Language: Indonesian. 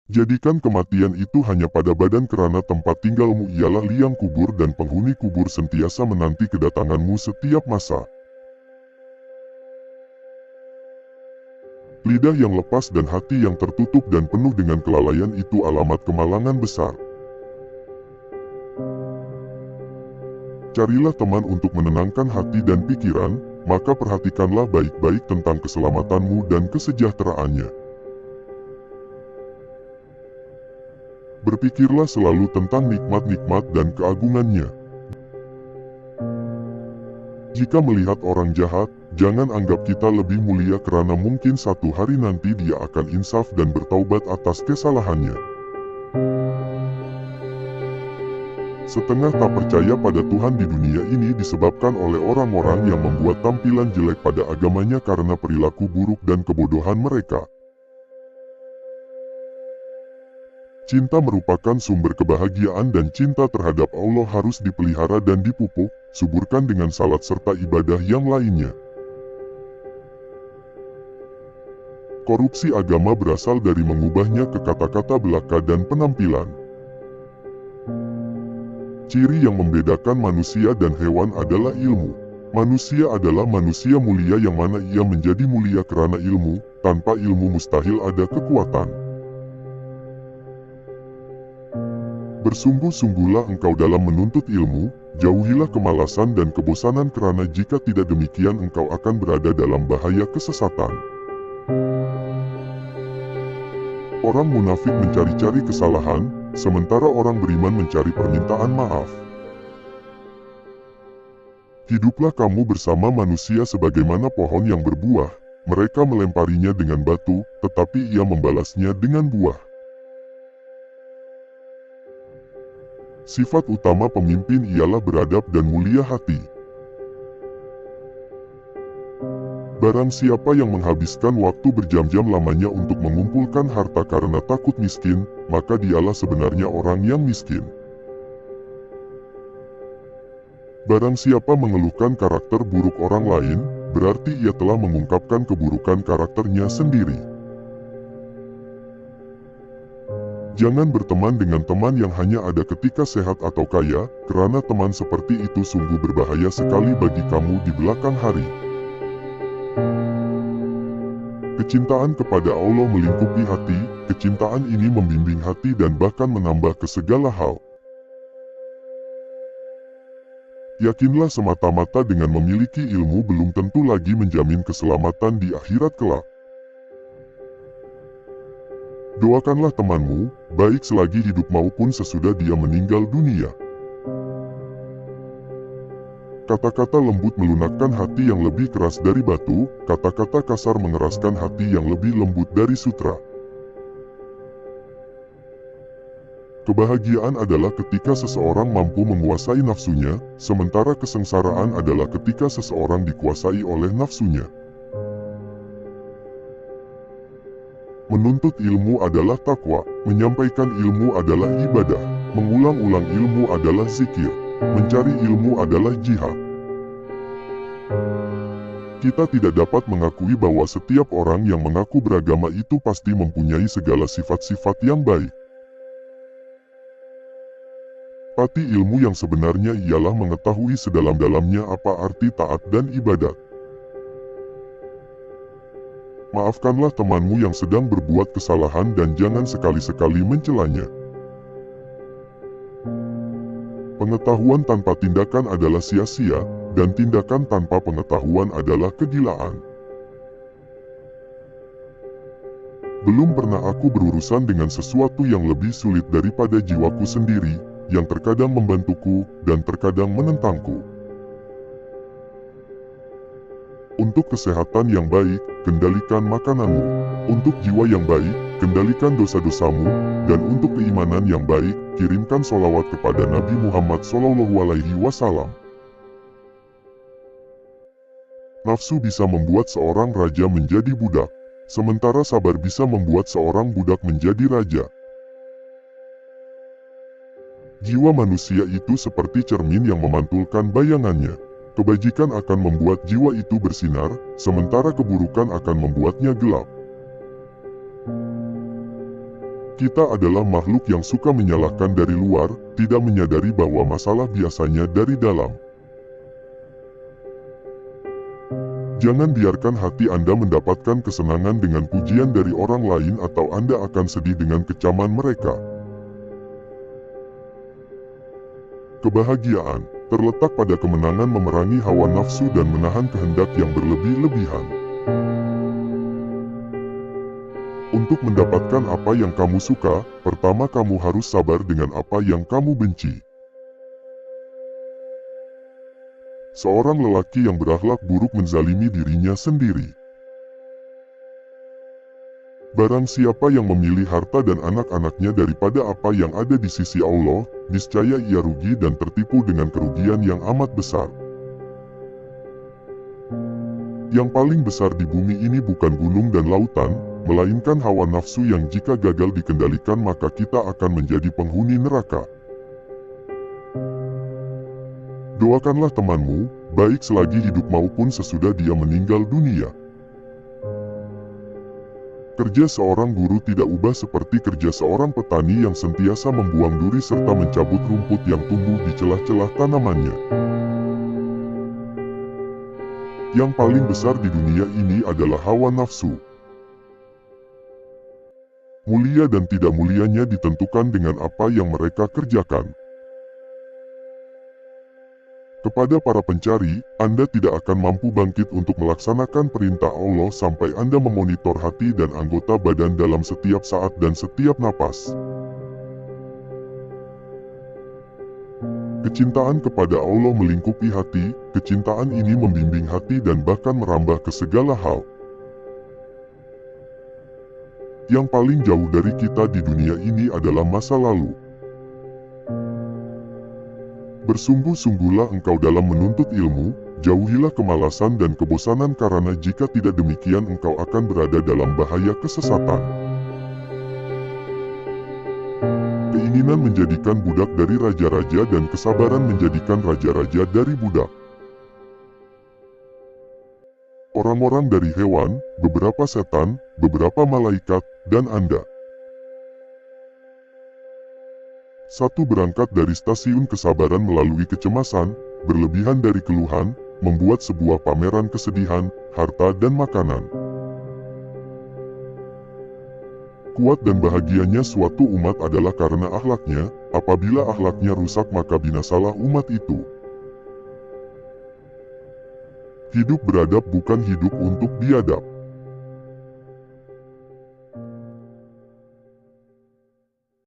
Jadikan kematian itu hanya pada badan kerana tempat tinggalmu ialah liang kubur dan penghuni kubur sentiasa menanti kedatanganmu setiap masa. Lidah yang lepas dan hati yang tertutup dan penuh dengan kelalaian itu alamat kemalangan besar. Carilah teman untuk menenangkan hati dan pikiran, maka perhatikanlah baik-baik tentang keselamatanmu dan kesejahteraannya. Berpikirlah selalu tentang nikmat-nikmat dan keagungannya. Jika melihat orang jahat, jangan anggap kita lebih mulia kerana mungkin satu hari nanti dia akan insaf dan bertaubat atas kesalahannya. Setengah tak percaya pada Tuhan di dunia ini disebabkan oleh orang-orang yang membuat tampilan jelek pada agamanya karena perilaku buruk dan kebodohan mereka. Cinta merupakan sumber kebahagiaan dan cinta terhadap Allah harus dipelihara dan dipupuk, suburkan dengan salat serta ibadah yang lainnya. Korupsi agama berasal dari mengubahnya ke kata-kata belaka dan penampilan. Ciri yang membedakan manusia dan hewan adalah ilmu. Manusia adalah manusia mulia yang mana ia menjadi mulia kerana ilmu, tanpa ilmu mustahil ada kekuatan. Bersungguh-sungguhlah engkau dalam menuntut ilmu, jauhilah kemalasan dan kebosanan kerana jika tidak demikian engkau akan berada dalam bahaya kesesatan. Orang munafik mencari-cari kesalahan, sementara orang beriman mencari permintaan maaf. Hiduplah kamu bersama manusia sebagaimana pohon yang berbuah, mereka melemparinya dengan batu, tetapi ia membalasnya dengan buah. Sifat utama pemimpin ialah beradab dan mulia hati. Barang siapa yang menghabiskan waktu berjam-jam lamanya untuk mengumpulkan harta karena takut miskin, maka dialah sebenarnya orang yang miskin. Barang siapa mengeluhkan karakter buruk orang lain, berarti ia telah mengungkapkan keburukan karakternya sendiri. Jangan berteman dengan teman yang hanya ada ketika sehat atau kaya, kerana teman seperti itu sungguh berbahaya sekali bagi kamu di belakang hari. Kecintaan kepada Allah melingkupi hati, kecintaan ini membimbing hati dan bahkan menambah ke segala hal. Yakinlah semata-mata dengan memiliki ilmu belum tentu lagi menjamin keselamatan di akhirat kelak. Doakanlah temanmu, baik selagi hidup maupun sesudah dia meninggal dunia. Kata-kata lembut melunakkan hati yang lebih keras dari batu, kata-kata kasar mengeraskan hati yang lebih lembut dari sutra. Kebahagiaan adalah ketika seseorang mampu menguasai nafsunya, sementara kesengsaraan adalah ketika seseorang dikuasai oleh nafsunya. Menuntut ilmu adalah takwa, menyampaikan ilmu adalah ibadah, mengulang-ulang ilmu adalah zikir, mencari ilmu adalah jihad. Kita tidak dapat mengakui bahwa setiap orang yang mengaku beragama itu pasti mempunyai segala sifat-sifat yang baik. Pati ilmu yang sebenarnya ialah mengetahui sedalam-dalamnya apa arti taat dan ibadat. Maafkanlah temanmu yang sedang berbuat kesalahan dan jangan sekali-sekali mencelanya. Pengetahuan tanpa tindakan adalah sia-sia, dan tindakan tanpa pengetahuan adalah kegilaan. Belum pernah aku berurusan dengan sesuatu yang lebih sulit daripada jiwaku sendiri, yang terkadang membantuku dan terkadang menentangku. Untuk kesehatan yang baik, kendalikan makananmu. Untuk jiwa yang baik, kendalikan dosa-dosamu. Dan untuk keimanan yang baik, kirimkan sholawat kepada Nabi Muhammad SAW. Nafsu bisa membuat seorang raja menjadi budak, sementara sabar bisa membuat seorang budak menjadi raja. Jiwa manusia itu seperti cermin yang memantulkan bayangannya. Kebajikan akan membuat jiwa itu bersinar, sementara keburukan akan membuatnya gelap. Kita adalah makhluk yang suka menyalahkan dari luar, tidak menyadari bahwa masalah biasanya dari dalam. Jangan biarkan hati Anda mendapatkan kesenangan dengan pujian dari orang lain atau Anda akan sedih dengan kecaman mereka. Kebahagiaan terletak pada kemenangan memerangi hawa nafsu dan menahan kehendak yang berlebih-lebihan. Untuk mendapatkan apa yang kamu suka, pertama kamu harus sabar dengan apa yang kamu benci. Seorang lelaki yang berakhlak buruk menzalimi dirinya sendiri. Barang siapa yang memilih harta dan anak-anaknya daripada apa yang ada di sisi Allah, niscaya ia rugi dan tertipu dengan kerugian yang amat besar. Yang paling besar di bumi ini bukan gunung dan lautan, melainkan hawa nafsu yang jika gagal dikendalikan maka kita akan menjadi penghuni neraka. Doakanlah temanmu, baik selagi hidup maupun sesudah dia meninggal dunia. Kerja seorang guru tidak ubah seperti kerja seorang petani yang sentiasa membuang duri serta mencabut rumput yang tumbuh di celah-celah tanamannya. Yang paling besar di dunia ini adalah hawa nafsu. Mulia dan tidak mulianya ditentukan dengan apa yang mereka kerjakan. Kepada para pencari, Anda tidak akan mampu bangkit untuk melaksanakan perintah Allah sampai Anda memonitor hati dan anggota badan dalam setiap saat dan setiap napas. Kecintaan kepada Allah melingkupi hati, kecintaan ini membimbing hati dan bahkan merambah ke segala hal. Yang paling jauh dari kita di dunia ini adalah masa lalu. Bersungguh-sungguhlah engkau dalam menuntut ilmu, jauhilah kemalasan dan kebosanan karena jika tidak demikian engkau akan berada dalam bahaya kesesatan. Keinginan menjadikan budak dari raja-raja dan kesabaran menjadikan raja-raja dari budak. Orang-orang dari hewan, beberapa setan, beberapa malaikat, dan Anda. Satu berangkat dari stasiun kesabaran melalui kecemasan, berlebihan dari keluhan, membuat sebuah pameran kesedihan, harta dan makanan. Kuat dan bahagianya suatu umat adalah karena akhlaknya, apabila akhlaknya rusak maka binasalah umat itu. Hidup beradab bukan hidup untuk biadab.